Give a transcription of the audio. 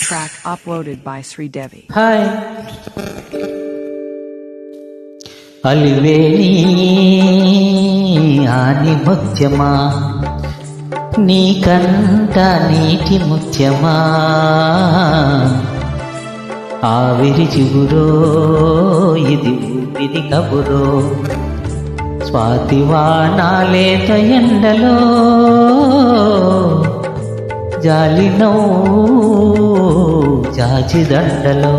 track uploaded by Sri Devi. Hi అలివేణి ఆని ముత్యమా నీ కంట నీటి ముత్యమా ఆవిరి చిగురో ఇది ఊపిరి కబురో స్వాతివానాలేత ఎండలో జాలినో జాజిదండలో